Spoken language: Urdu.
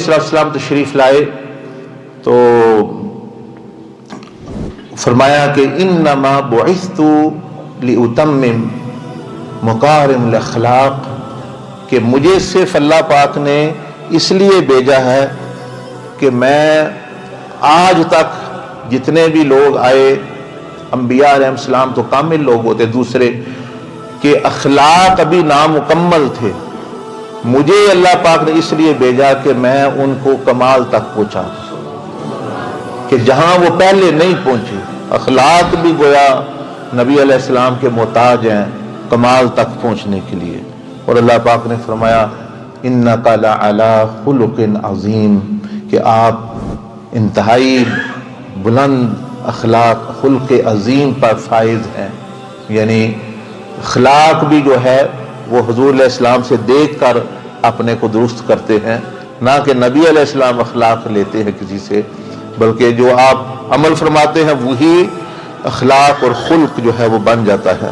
علیہ السلام تشریف لائے تو فرمایا کہ انما بعثت لاتمم مکارم الاخلاق، کہ مجھے صرف اللہ پاک نے اس لیے بھیجا ہے کہ میں آج تک جتنے بھی لوگ آئے، انبیاء علیہ السلام تو کامل لوگ ہوتے، دوسرے کہ اخلاق ابھی نامکمل تھے، مجھے اللہ پاک نے اس لیے بھیجا کہ میں ان کو کمال تک پہنچا، کہ جہاں وہ پہلے نہیں پہنچے۔ اخلاق بھی گویا نبی علیہ السلام کے محتاج ہیں کمال تک پہنچنے کے لیے۔ اور اللہ پاک نے فرمایا انک لعلی خلق عظیم، کہ آپ انتہائی بلند اخلاق خلق عظیم پر فائز ہیں، یعنی اخلاق بھی جو ہے وہ حضور علیہ السلام سے دیکھ کر اپنے کو درست کرتے ہیں، نہ کہ نبی علیہ السلام اخلاق لیتے ہیں کسی سے، بلکہ جو آپ عمل فرماتے ہیں وہی اخلاق اور خلق جو ہے وہ بن جاتا ہے۔